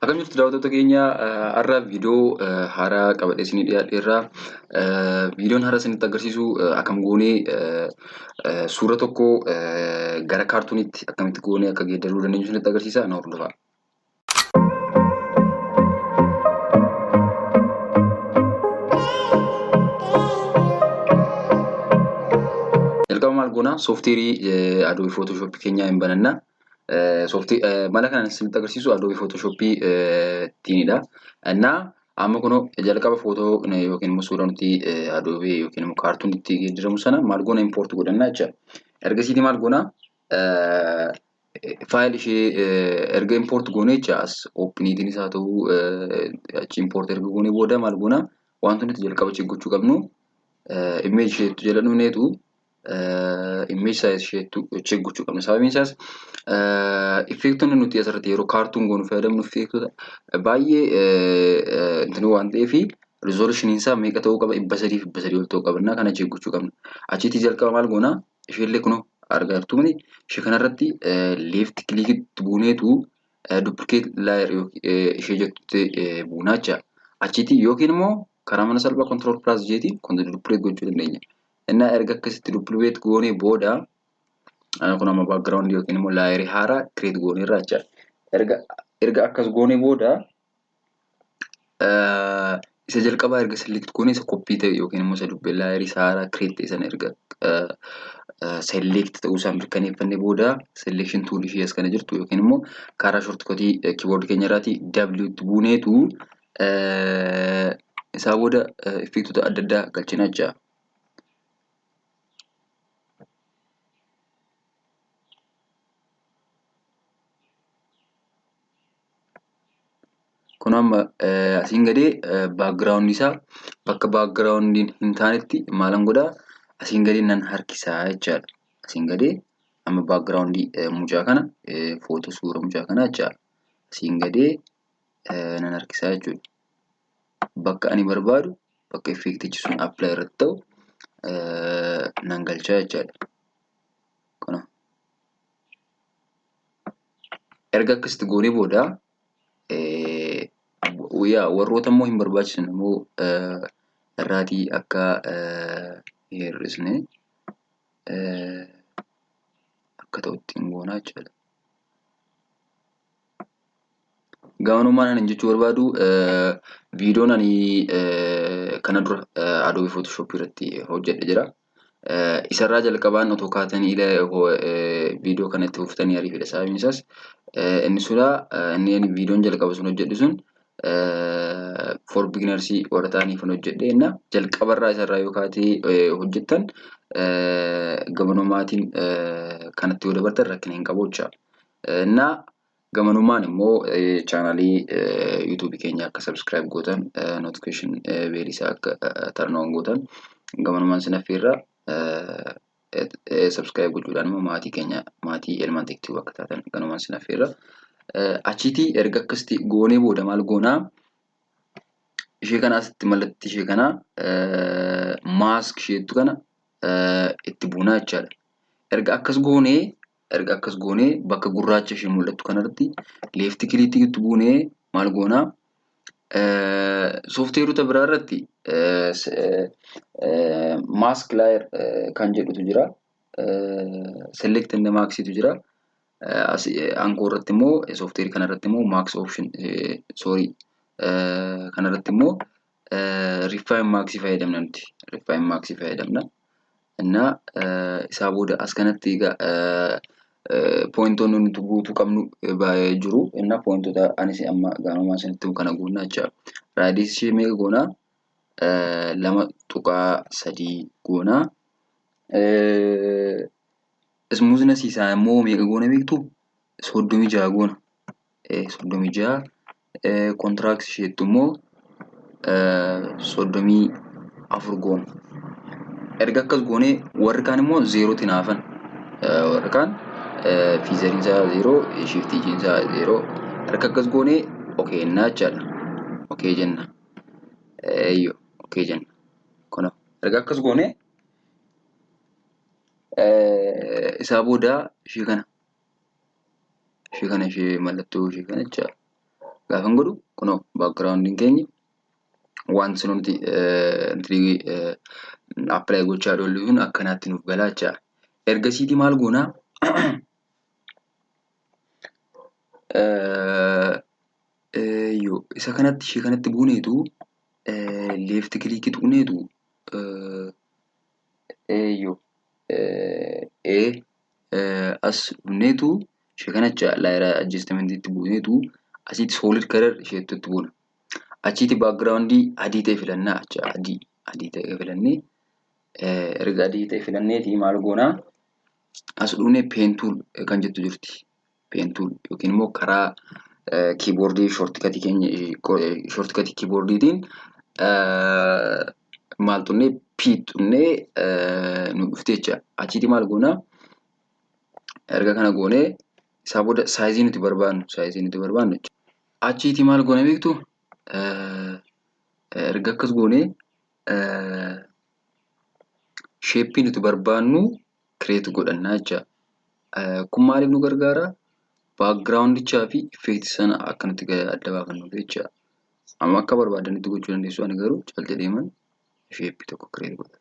Akkam jirtu daawwattoota keenya har'a viidiyoo haaraa qabadhee isinii dhiyaadheerra. Viidiyoon haaraa isinitti agarsiisu akkam goonee suura tokko gara kaartuunitti akkamitti goonee akka geeddaruu dandeenyu isinitti agarsiisa. Na hordofaa. Jalqaba maal goona sooftiweerii Adobe Photoshop keenya hin bananna. Mala kanaan isinitti agarsiisu Adobe Photoshop tiinidha. Innaa amma kuno jalqaba footoo yookiin immoo suuraa nuti Adobe yookiin immoo kaartuunitti geeddaramu sana maal goona import godhanna jecha. Ergasiiti maal goona faayil ishee erga import goone jecha as oopiniitiin isaa ta'uu achi import erga goone booda maal goona wanti nuti jalqaba gochuu qabnu image isheetu jala dhufneetu image size isheetu check gochuu qabna. Sababiin isaas effektonni nuti asirratti yeroo kaartuun goonu fayyadamnu effektota baay'ee intinu waan ta'eef resolution isaa meeqa ta'uu qaba 300 ol ta'uu qabna. Kana check gochuu qabna. Achitti jalqaba maal goona isheellee kuno argaa jirtu miti ishee kanarratti left click buuneetu duplicate layer ishee jettutti buunaa jecha. Achitti yookiin immoo karaa mana salphaa control plus jeetiin duplicate gochuu dandeenya. Innaa erga akkasitti duplicate goonee booda kun amma background yookiin immoo layer haaraa create goonee irraa jecha. Erga akkas goonee booda isa jalqabaa erga select goonee isa copy ta'e yookiin immoo isa dubbee layer haaraa create ta'e sana erga select ta'uu isaa mirkaneeffannee booda selection tool ishee as kana jirtu yookiin immoo karaa shortcut keyboard keenya irraati W itti buuneetu isaa booda effektota adda addaa galchina jecha. Kun amma asiin gadee background isaa bakka background hin taanetti maalan godhaa asiin gadee nan harkisaa jechaadha. Asiin gadee amma background mucaa kana footoo suura mucaa kana jechaadha. Asiin gadee nan harkisaa jechuudha. Bakka ani barbaadu bakka effektichi sun apply irratti ta'u nan galchaa jechaadha. Kuna erga akkasitti goonee booda warroota immoo hin barbaachisan immoo irraatii akka hir'isne akka ta'utti hin goonaa jechuudha. Gaanumaan ani jechuu barbaadu viidiyoon ani kana dura Adobe Photoshop irratti hojjedhe jira. Isarraa jalqabaan otoo kaatanii viidiyoo kanatti fuuftanii ariifidha. Sababiin isaas inni sura inni viidiyoon jalqaba sun hojjedhe sun for beginners warra ta'aniif hojjedhe inna jalqabarraa isarraa yoo kaatee hojjettan gamanumaatiin kanatti yoo dabartan rakkina hin qabu jecha. Innaa gamanumaan immoo chaanalii YouTube keenya akka subscribe gootan notification bell isaa akka turn on gootan gamanumaan sin affeerra subscribe gochuudhaan immoo maatii keenya maatii Elman tiktii akka taatan gamanumaan sin affeerra. Achitti erga akkasitti goonee booda maal goonaa ishee kana asitti mallatti ishee kana mask isheettu kana itti buunaa jechaadha. Erga akkas goonee bakka gurraacha ishee mul'attu kanarratti left click itti buunee maal goonaa sooftiweerota biraa irratti mask layer kan jedhutu jira. Select and max tu jira. Ankoo irratti immoo sooftiweerii kanarratti immoo max option kanarratti immoo refine max fayyadamna nuti. Refine max fayyadamna. Innaa isaa booda as kanatti pointoonni nuti guutuu qabnu baay'ee jiru. Innaa pointota anis amma gaanumaan isinitti kana guunnaa jecha. Radius ishee meeqa goonaa 2.3 goonaa. Smoothness isaa immoo meeqa goona beektu 36 goona. 36 contrast isheettu immoo 34 goona. Erga akkas goonee warri kaan immoo 0 tiin hafan. Warri kaan feathering isaa 0, shifting isaa 0. Erga akkas goonee okay jennaa jechaadha. Okay jenna. Okay jenna. Kuna erga akkas goonee isaa booda ishee kana ishee mallattoo ishee kana jecha gaafan godhu kunoo backgroundin keenya wanti nuti apply gochaa jirru sun akkanaatti nuuf galaa jecha. Ergasiiti maal goona isa kanatti ishee kanatti buuneetu left click tuqneetu as dhufneetu ishee kanacha layer adjustment itti buuneetu asitti solid color isheetti buuna. Achitti background adii ta'e filannaa acha adii ta'e filannee erga adii ta'e filanneeti maal goona as dhufnee pen tool kan jettu jirti. Pen tool yookiin immoo karaa keyboardii shortcut keyboardiitiin maal tunnee p tunnee nu dhufte jecha. Achitti maal goona erga kana goonee isaa booda size nuti barbaannu jecha. Achitti maal goona beektu erga akkas goonee shape nuti barbaannu create godhannaa jecha. Kun maaliif nu gargaara background ichaa fi effect sana akka nuti adda baafannuuf jecha. Amma akka barbaadanitti gochuu dandeessu ani garuu cal jedheeman shape tokko create godha.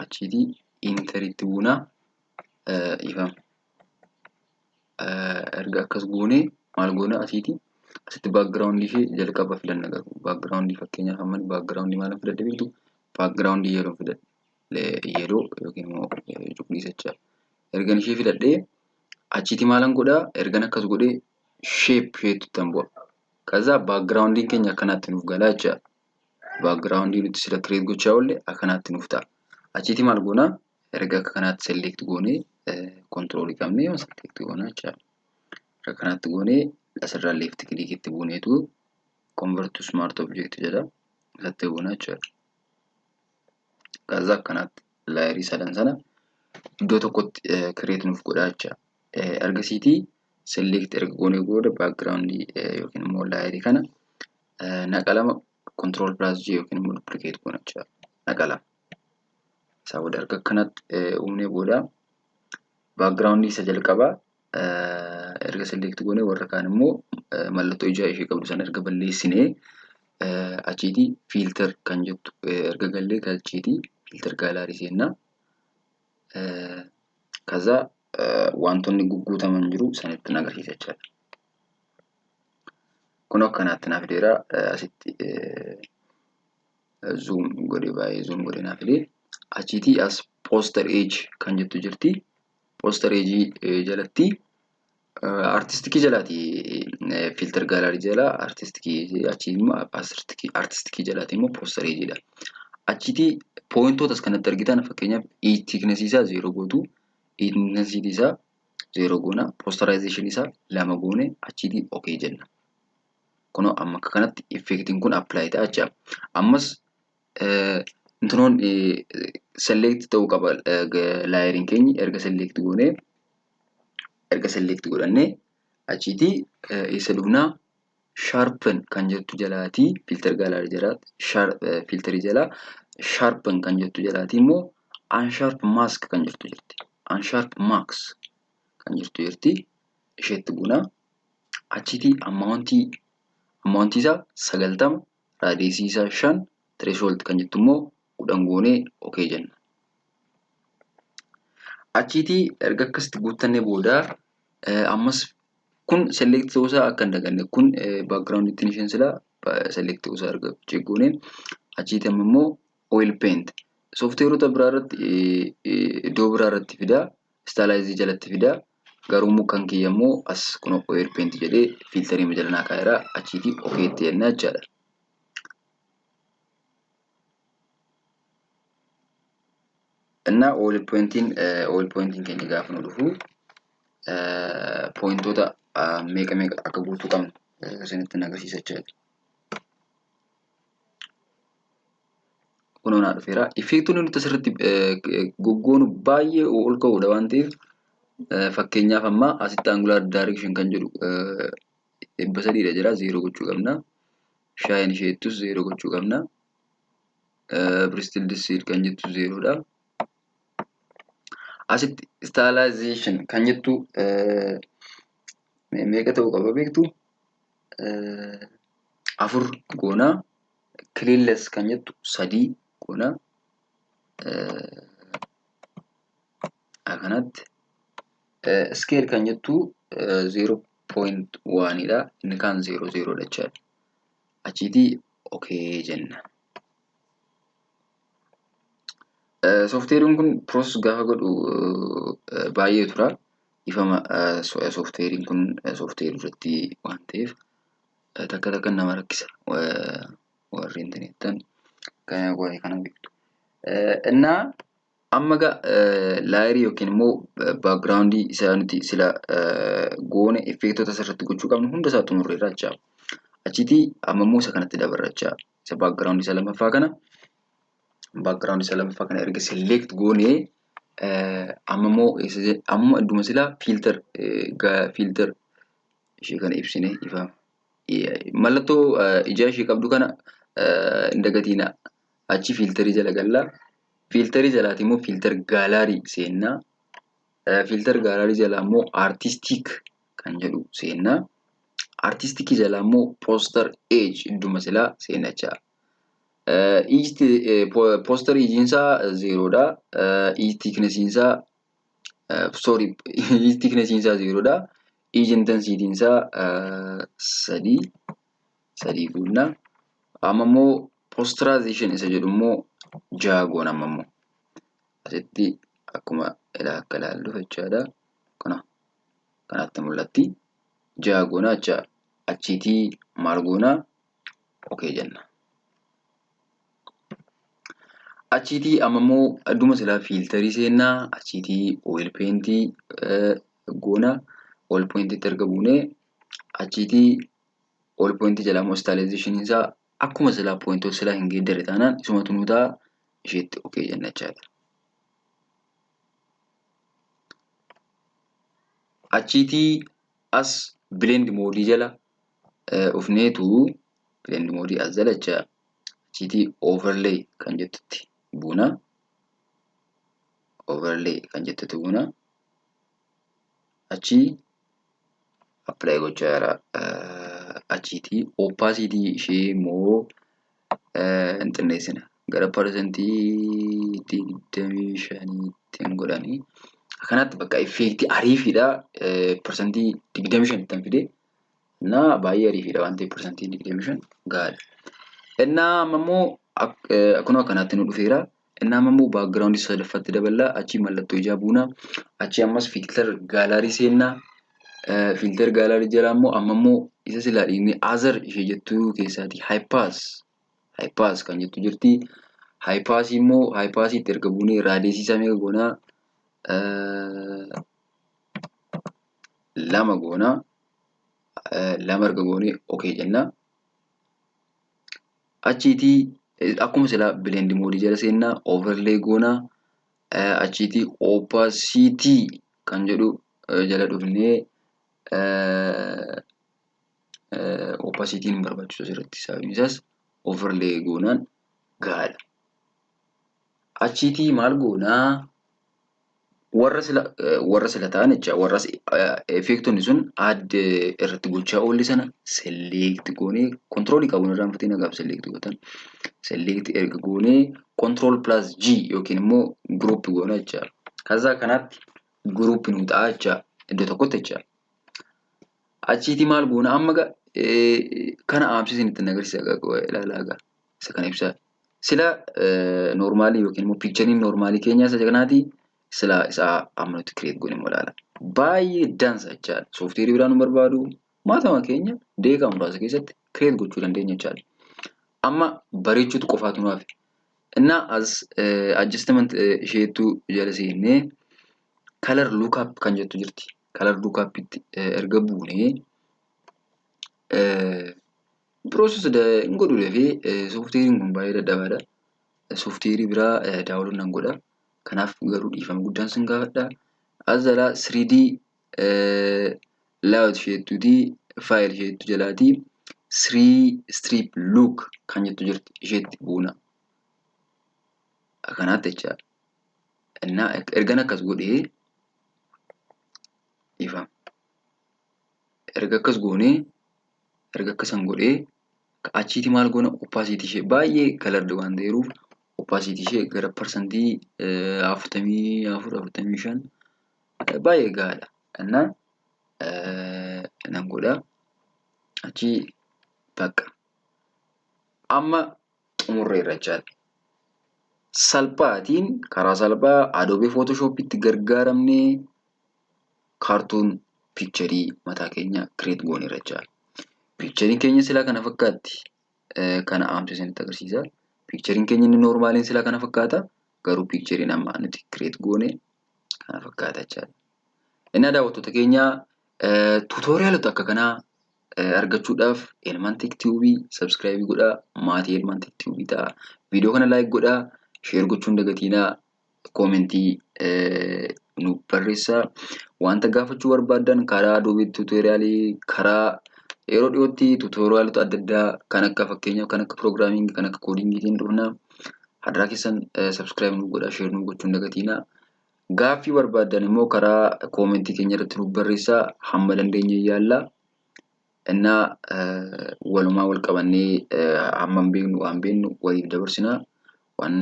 Achitti enter itti buuna ifam erga akkas goone maal goona asitti background ishee jalqaba filanna garuu background fakkeenyaaf amma background maal fidadde beektu background yellow fidadhe yellow yookiin immoo cuquliisa jecha. Ergan ishee fidadhee achitti maalan godhaa ergan akkas godhee shape isheetti tambu'a. Kaza backgroundin keenya akkanaatti nuuf galaa jecha. Backgroundin nuti sila create gochaa oolle akkanaatti nuuf ta'a. Achitti maal goona erga akka kanaatti select goonee control qabnee select goona jecha. Erga kanaatti goonee asirraa left click itti buuneetu convert to smart object jedha isatti goona jecha. Kaza akkanaatti layerii sadan sana iddoo tokkotti create nuuf godha jecha. Ergasiiti select erga goonee booda background yookiin immoo layerii kana naqalama control plus j yookiin immoo duplicate goona jecha. Naqalama isa booda erga akkanatti uumnee booda background isa jalqaba erga select goonee warra kaan immoo mallattoo ijaa ishee qabdu sana erga balleessinee achitti filter kan jettu erga gallee galcheeti filter gallery seenna. Kaza wantoonni gugguutaman jiru sanitti agarsiisa jechaadha. Kun akkanaatti naaf fideera asitti zoom godhee baay'ee zoom godhee naaf fidee. Achitti as poster age kan jettu jirti. Poster age jalatti artistikii jalaati filter gallery jala artistikii achi immoo artistikii jalaati immoo poster age dha. Achitti pointootas kanatti argitan fakkeenyaaf thickness isaa 0 gootu, intensity isaa 0 goona, posterization isaa 2 goone achitti okay jenna. Kunoo amma akka kanatti effectiin kun apply ta'a jecha. Ammas intonoon select ta'uu qaba layeriin keenya erga select godhannee achitti isa dhufnaa sharpen kan jettu jalaati filter gallery jalaati filterii jala sharpen kan jettu jalaati immoo unsharp mask kan jirtu jirti. Unsharp mask kan jirtu jirti isheetti buuna. Achitti amount isaa 90 radius isaa 5 threshold kan jettu immoo 10 goonee okay jenna. Achitti erga akkasitti guuttannee booda ammas kun select ta'uu isaa akka hin daganne kun background definition sila select ta'uu isaa erga checkgoone achitti immoo oil paint softwareota biraa irratti iddoo biraa irratti fida stylize jalatti fida garuu kan kiyya immoo as kun oil paint jedhee filterii majalanaa kaayera achitti okay itti jenna jechaadha. እና oil pointing keenya gaafa nu dhufu pointoota meeqa akka guutuu qabnu isinitti agarsiisa jechaadha. kunoon dhufeera. Effeektoonni nuti asirratti goggoonu baay'ee ol ka'uudha waan ta'eef fakkeenyaaf amma asitti angular direction kan jedhu 300 jira 0 gochuu qabna. Shine isheettus 0 gochuu qabna. Bristol seed kan jettu 0 dha. Asitti stylization kan jettu meeqa ta'uu qaba beektu? 4 goona. Cleanless kan jettu 3 goona. Akkanatti scale kan jettu 0.1 dha. Inni kaan 0.0 dha jechaadha. Achitti okay jenna. Softweeriin kun process gaafa godhu baay'ee tura. Ifama softweeriin kun softweerii irratti waan ta'eef takka nama rakkisa. Warri interneetan kan waa'ee kana beektu. Innaa amma laayirii yookiin immoo baakgiraawundii isaa nuti sila goone effeektota asirratti gochuu qabnu hunda isaa xumurreerra jechaa. Achitti amma immoo isa kanatti dabarra jechaa. Isa baakgiraawundii isa lammaffaa kana erga select goonee amma immoo amma idduma silaa filter ishee kana ibsine ifa mallattoo ija ishee qabdu kana hin dagatiina. Achi filterii jala galla. Filterii jalaati immoo filter gaalarii seennaa. Filter gaalarii jala immoo artistic kan jedhu seennaa. Artistic jala immoo poster age idduma silaa seennachaa. Poster ijiinsaa 0 dha. Thicknessiinsaa 0 dha. Age intensityinsaa 3 goona. Amma immoo posterization isa jedhu immoo 6 goona amma immoo. Asitti akkuma akka ilaallu jechaadha. Kanatti mul'atti 6 goona jecha. Achitti maal goona? Okay jenna. Achitti amma immoo idduma silaa filterii seennaa. Achitti oil paintii goona. Oil paintii erga buunee achitti oil paintii jala immoo stylization isaa akkuma silaa pointoota silaa hin geeddarre taanaan isumatu nu ta'a isheetti okay jenna jechaadha. Achitti as blend mode jala ufneetu blend mode as jala jecha. Achitti overlay kan jettutti buuna. Overlay kan jettutti buuna. Achi apply gochaa jira. Achitti opacity ishee immoo hin xinneessina. Gara percentii 25 godhanii akkanatti bakka effeektii ariifiidha. Percentii 25 tan fide. Innaa baay'ee ariifiidha waan ta'eef percentii 25 gaadha. Innaa amma immoo akkuma akkanatti nu dhufeera. Innaa amma immoo baakgiraawundii sadaffatti daballaa. Achi mallattoo ijaa buuna. Achi ammas filter gaalarii seennaa. Filter gaalarii jala immoo amma immoo isa silaa dhiignee other ishee jettuu keessaati high pass kan jettu jirti. High pass immoo high passiitti erga buunee raadiyeesii isaa meeqa goonaa? 2 goonaa. 2 erga goonee okay jennaa. Achitti akkuma silaa blend mode jala seennaa overlay goonaa. Achitti opacity kan jedhu jala dhufnee opacity hin barbaachisu asirratti sababiin isaas overlay goonaan gaadha. Achitti maal goonaa? Warra sila ta'an jecha warra effeektonni sun add irratti gochaa oolli sana select goonee control qabuun irraan fudhatee nagaaf select gootan. Select erga goonee control plus G yookiin immoo group goona jecha. Kaza kanatti group nu ta'a jecha iddoo tokkotti jecha. Achitti maal goona amma kana aamsisin itti agarsiisa ilaalaa isa kana ibsaa. Sila normaalii yookiin immoo picturein normaalii keenya isa kanaati sila isa amma nuti create goone ilaala. Baay'ee dansa jechaadha. Softweerii biraan nu barbaadu maatama keenya deeqaa muraasa keessatti create gochuu dandeenya jechaadha. Amma bareechuutu qofaatu nu hafe. Innaa as adjustment isheetu jala seennee color lookup kan jettu jirti. Color lookupitti erga buunee process godhuudhaaf softweeriin kun baay'ee dadhabaadha. sooftiweerii biraa daawwaluun nan godha. Kanaaf garuu dhiifama guddaan sin gaafadha. As jalaa 3D layout isheettuuti faayil isheettu jalaati 3 strip look kan jettu jirti isheetti buuna. Akkanaatti jecha. Innaa ergan akkas godhee dhiifama. Erga akkas goonee erga akkasan godhee achiiti maal goona opacity ishee baay'ee galardi waan ta'eeruuf opacity ishee gara parsantii 44-45 baay'ee gahaadha. Innaa nan godha achi bakka amma xumurreerra jechaadha. Salphaatiin karaa salphaa Adobe Photoshop'itti gargaaramnee Cartoon picturii mataa keenya create gooneerra jechaadha. Picturiin keenya silaa kana fakkaatti. Kana aamsisanitti agarsiisa. Picturiin keenya inni normaaliin silaa kana fakkaata. Garuu picturiin amma nuti create goone kana fakkaata jechaadha. Innaa daawwattoota keenya tuutooriyaalota akka kanaa argachuudhaaf Elman Tech Tube subscribe godhaa. Maatii Elman Tech Tube ta'a. Viidiyoo kana like godhaa. Share gochuun dagatiinaa. Koomentii nu barreessaa. Wanta gaafachuu barbaadan karaa Adobe tuutooriyaalii karaa yeroo dhiyootti tuutooriyaalota adda addaa kan akka fakkeenyaaf kan akka piroograamingii kan akka koodingiitiin dhufna. Hadaraa keessan subscribe nu godhaa. Share nu gochuun dagatiinaa. Gaaffii barbaadan immoo karaa koomentii keenya irratti nu barreessaa. Hamma dandeenye yaallaa. Innaa walumaa wal qabannee hamma beeknu waan beeknu waliif dabarsinaa. Waan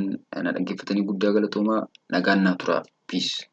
na dhaggeeffatanii guddaa galatoomaa. Nagaan naa turaa. Peace.